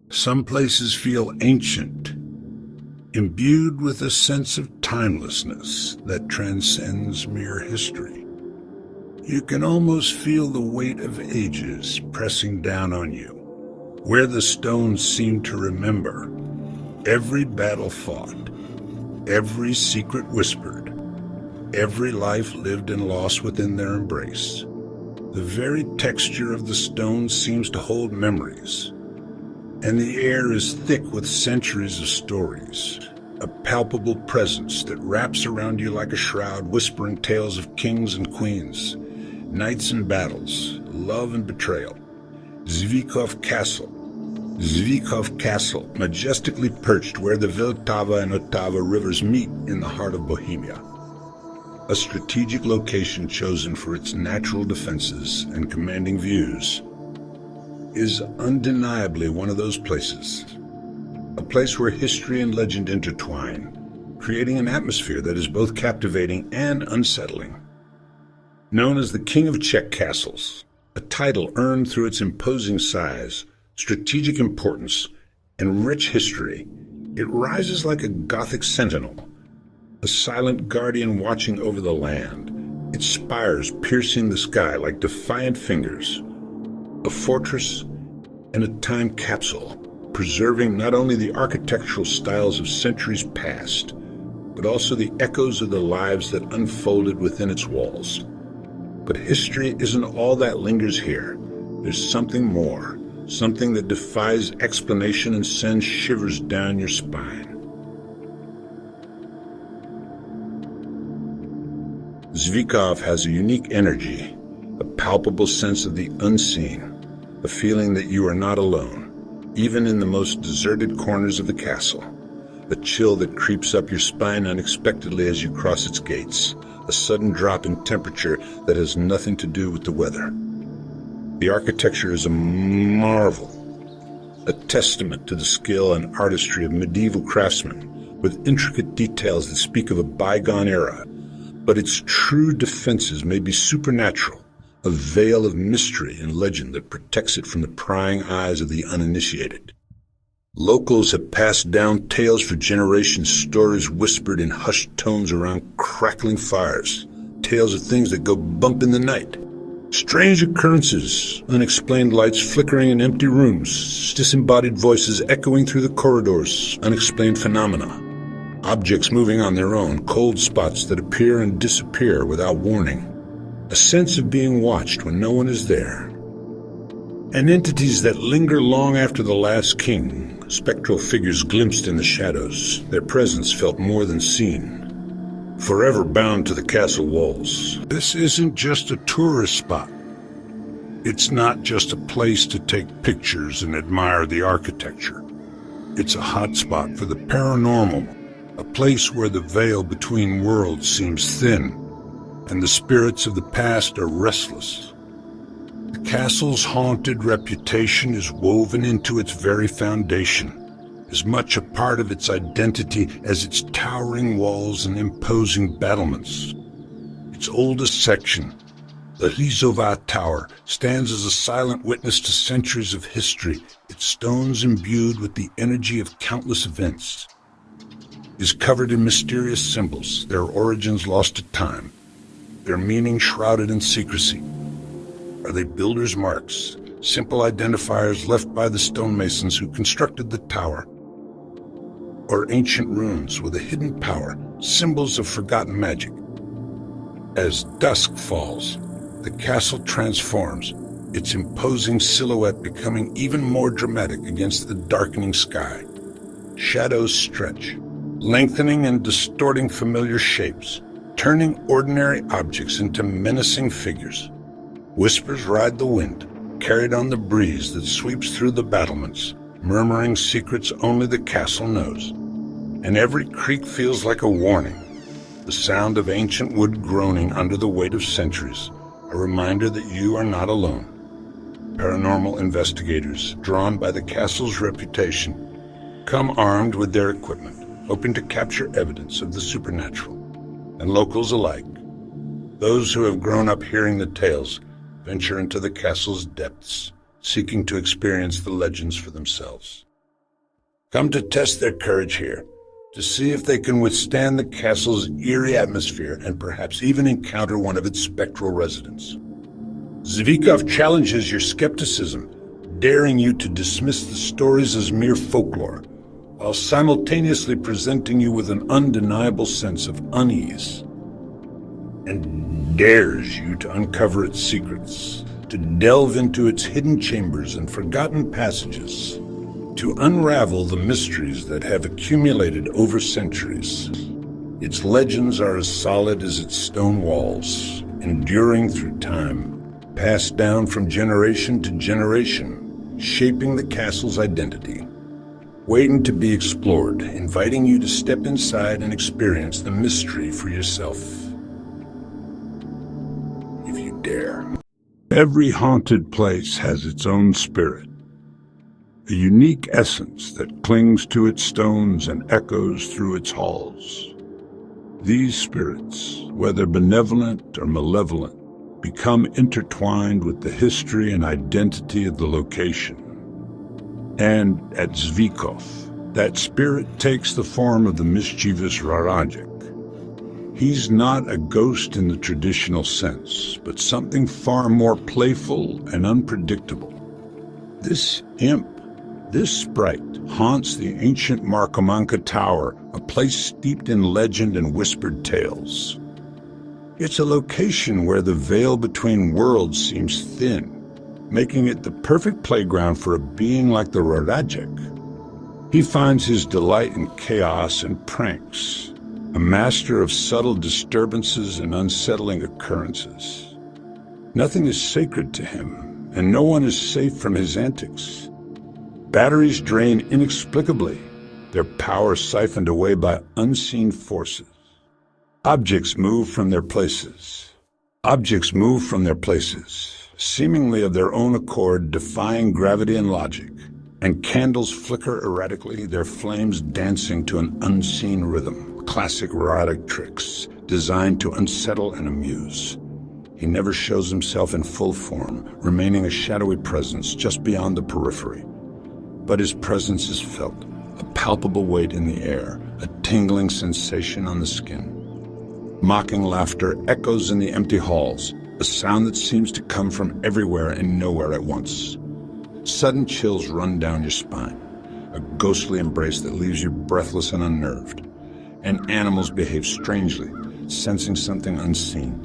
Some places feel ancient, imbued with a sense of timelessness that transcends mere history. You can almost feel the weight of ages pressing down on you, where the stones seem to remember every battle fought, every secret whispered, every life lived and lost within their embrace. The very texture of the stones seems to hold memories, and the air is thick with centuries of stories, a palpable presence that wraps around you like a shroud, whispering tales of kings and queens, knights and battles, love and betrayal. Zvíkov Castle. Zvíkov Castle, majestically perched where the Vltava and Otava rivers meet in the heart of Bohemia. A strategic location chosen for its natural defenses and commanding views, is undeniably one of those places. A place where history and legend intertwine, creating an atmosphere that is both captivating and unsettling. Known as the King of Czech Castles, a title earned through its imposing size, strategic importance, and rich history, it rises like a Gothic sentinel, a silent guardian watching over the land, its spires piercing the sky like defiant fingers, a fortress and a time capsule, preserving not only the architectural styles of centuries past, but also the echoes of the lives that unfolded within its walls. But history isn't all that lingers here. There's something more, something that defies explanation and sends shivers down your spine. Zvíkov has a unique energy, a palpable sense of the unseen, a feeling that you are not alone, even in the most deserted corners of the castle. A chill that creeps up your spine unexpectedly as you cross its gates, a sudden drop in temperature that has nothing to do with the weather. The architecture is a marvel, a testament to the skill and artistry of medieval craftsmen, with intricate details that speak of a bygone era. But its true defenses may be supernatural, a veil of mystery and legend that protects it from the prying eyes of the uninitiated. Locals have passed down tales for generations, stories whispered in hushed tones around crackling fires, tales of things that go bump in the night. Strange occurrences, unexplained lights flickering in empty rooms, disembodied voices echoing through the corridors, unexplained phenomena. Objects moving on their own, cold spots that appear and disappear without warning. A sense of being watched when no one is there. And entities that linger long after the last king, spectral figures glimpsed in the shadows, their presence felt more than seen, forever bound to the castle walls. This isn't just a tourist spot. It's not just a place to take pictures and admire the architecture. It's a hot spot for the paranormal, a place where the veil between worlds seems thin, and the spirits of the past are restless. The castle's haunted reputation is woven into its very foundation, as much a part of its identity as its towering walls and imposing battlements. Its oldest section, the Hrizová Tower, stands as a silent witness to centuries of history, its stones imbued with the energy of countless events. It is covered in mysterious symbols, their origins lost to time, their meaning shrouded in secrecy. Are they builders' marks, simple identifiers left by the stonemasons who constructed the tower? Or ancient runes with a hidden power, symbols of forgotten magic? As dusk falls, the castle transforms, its imposing silhouette becoming even more dramatic against the darkening sky. Shadows stretch, lengthening and distorting familiar shapes, turning ordinary objects into menacing figures. Whispers ride the wind, carried on the breeze that sweeps through the battlements, murmuring secrets only the castle knows. And every creak feels like a warning, the sound of ancient wood groaning under the weight of centuries, a reminder that you are not alone. Paranormal investigators, drawn by the castle's reputation, come armed with their equipment, hoping to capture evidence of the supernatural. And locals alike, those who have grown up hearing the tales, venture into the castle's depths, seeking to experience the legends for themselves. come to test their courage here, to see if they can withstand the castle's eerie atmosphere and perhaps even encounter one of its spectral residents. Zvíkov challenges your skepticism, daring you to dismiss the stories as mere folklore, while simultaneously presenting you with an undeniable sense of unease, and dares you to uncover its secrets, to delve into its hidden chambers and forgotten passages, to unravel the mysteries that have accumulated over centuries. Its legends are as solid as its stone walls, enduring through time, passed down from generation to generation, shaping the castle's identity, waiting to be explored, inviting you to step inside and experience the mystery for yourself. If you dare. Every haunted place has its own spirit, a unique essence that clings to its stones and echoes through its halls. These spirits, whether benevolent or malevolent, become intertwined with the history and identity of the location. And at Zvíkov, that spirit takes the form of the mischievous Rarajek. He's not a ghost in the traditional sense, but something far more playful and unpredictable. This imp, this sprite, haunts the ancient Markomanka Tower, a place steeped in legend and whispered tales. It's a location where the veil between worlds seems thin, making it the perfect playground for a being like the Rarajek. He finds his delight in chaos and pranks, a master of subtle disturbances and unsettling occurrences. Nothing is sacred to him, and no one is safe from his antics. Batteries drain inexplicably, their power siphoned away by unseen forces. Objects move from their places. Seemingly of their own accord, defying gravity and logic, and candles flicker erratically, their flames dancing to an unseen rhythm. Classic erotic tricks, designed to unsettle and amuse. He never shows himself in full form, remaining a shadowy presence just beyond the periphery. But his presence is felt, a palpable weight in the air, a tingling sensation on the skin. Mocking laughter echoes in the empty halls, a sound that seems to come from everywhere and nowhere at once. Sudden chills run down your spine, a ghostly embrace that leaves you breathless and unnerved. And animals behave strangely, sensing something unseen.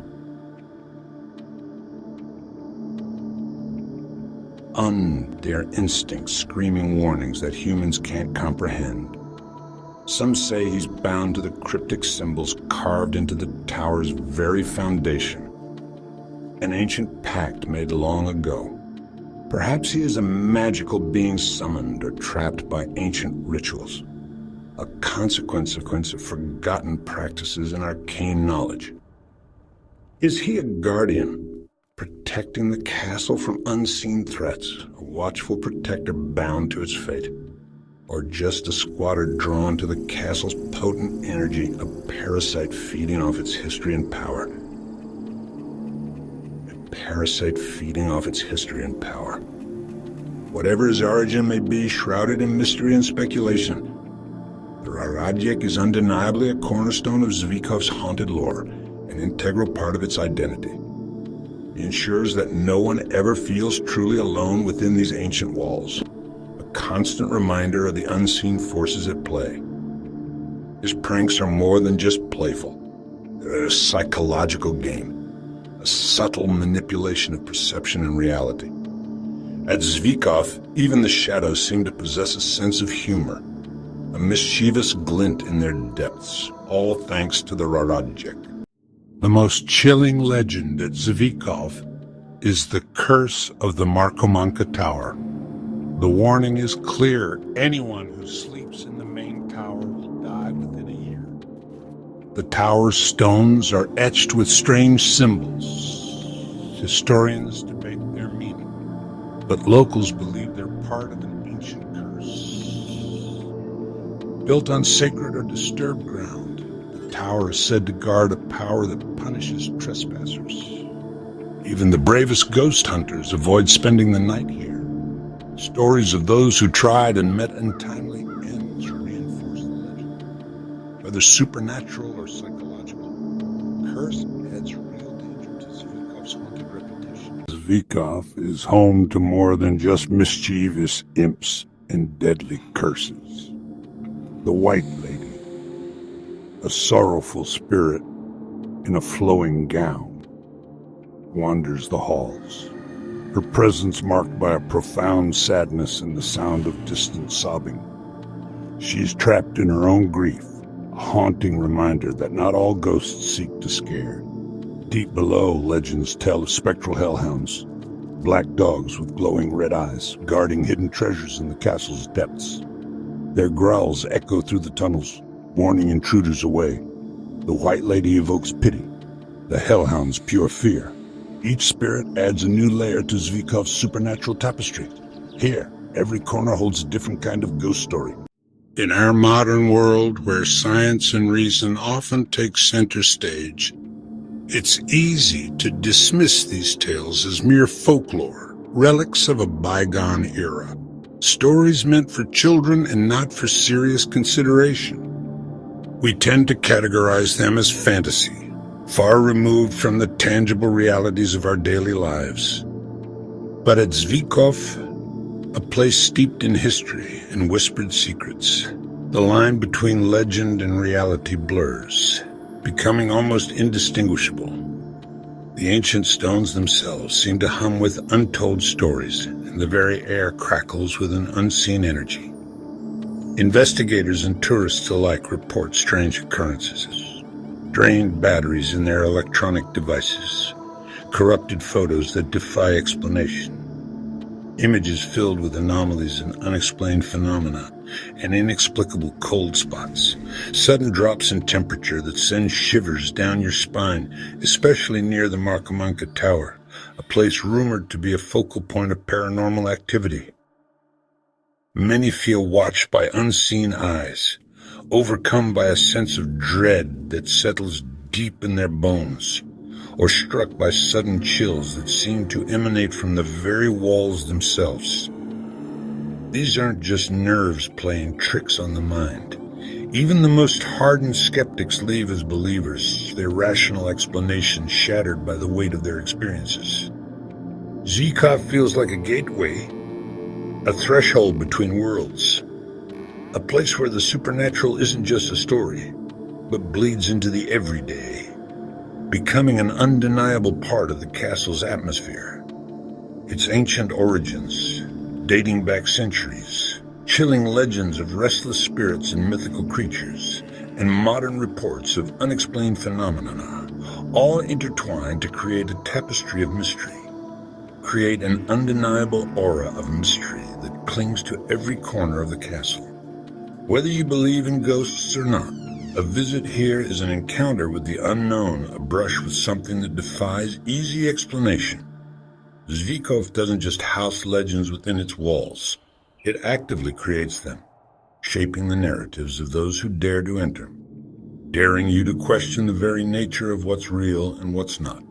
Their instincts screaming warnings that humans can't comprehend. Some say he's bound to the cryptic symbols carved into the tower's very foundation. An ancient pact made long ago. Perhaps he is a magical being summoned or trapped by ancient rituals. A consequence of forgotten practices and arcane knowledge. Is he a guardian, protecting the castle from unseen threats, a watchful protector bound to its fate? Or just a squatter drawn to the castle's potent energy, a parasite feeding off its history and power? Whatever his origin may be, shrouded in mystery and speculation, the Rarajek is undeniably a cornerstone of Zvíkov's haunted lore, an integral part of its identity. He ensures that no one ever feels truly alone within these ancient walls, a constant reminder of the unseen forces at play. His pranks are more than just playful. They're a psychological game, a subtle manipulation of perception and reality. At Zvíkov, even the shadows seem to possess a sense of humor, a mischievous glint in their depths, all thanks to the Rarajek. The most chilling legend at Zvíkov is the curse of the Markomanka Tower. The warning is clear: anyone who sleeps in the main tower will die within a year. The tower's stones are etched with strange symbols. Historians debate their meaning, but locals believe they're part of an ancient curse. Built on sacred or disturbed ground, the tower is said to guard a power that punishes trespassers. Even the bravest ghost hunters avoid spending the night here. Stories of those who tried and met untimely ends whether supernatural or psychological. Curse adds real danger to Zvikov's haunted reputation. Zvikov is home to more than just mischievous imps and deadly curses. The White Lady, a sorrowful spirit in a flowing gown, wanders the halls, her presence marked by a profound sadness and the sound of distant sobbing. She's trapped in her own grief, a haunting reminder that not all ghosts seek to scare. Deep below, legends tell of spectral hellhounds, black dogs with glowing red eyes, guarding hidden treasures in the castle's depths. Their growls echo through the tunnels, warning intruders away. The White Lady evokes pity, the hellhounds pure fear. Each spirit adds a new layer to Zvikov's supernatural tapestry. Here, every corner holds a different kind of ghost story. In our modern world, where science and reason often take center stage, it's easy to dismiss these tales as mere folklore, relics of a bygone era. Stories meant for children and not for serious consideration. We tend to categorize them as fantasy, far removed from the tangible realities of our daily lives. But at Zvikov, a place steeped in history and whispered secrets, the line between legend and reality blurs, becoming almost indistinguishable. The ancient stones themselves seem to hum with untold stories, and the very air crackles with an unseen energy. Investigators and tourists alike report strange occurrences. Drained batteries in their electronic devices, corrupted photos that defy explanation, images filled with anomalies and unexplained phenomena, and inexplicable cold spots, sudden drops in temperature that send shivers down your spine, especially near the Markomanka Tower, a place rumored to be a focal point of paranormal activity. Many feel watched by unseen eyes, overcome by a sense of dread that settles deep in their bones, or struck by sudden chills that seem to emanate from the very walls themselves. These aren't just nerves playing tricks on the mind. Even the most hardened skeptics leave as believers, their rational explanations shattered by the weight of their experiences. Zvikov feels like a gateway, a threshold between worlds, a place where the supernatural isn't just a story, but bleeds into the everyday, becoming an undeniable part of the castle's atmosphere. Its ancient origins, dating back centuries, chilling legends of restless spirits and mythical creatures, and modern reports of unexplained phenomena, all intertwined to create a tapestry of mystery, create an undeniable aura of mystery that clings to every corner of the castle. Whether you believe in ghosts or not, a visit here is an encounter with the unknown, a brush with something that defies easy explanation. Zvikov doesn't just house legends within its walls. It actively creates them, shaping the narratives of those who dare to enter, daring you to question the very nature of what's real and what's not.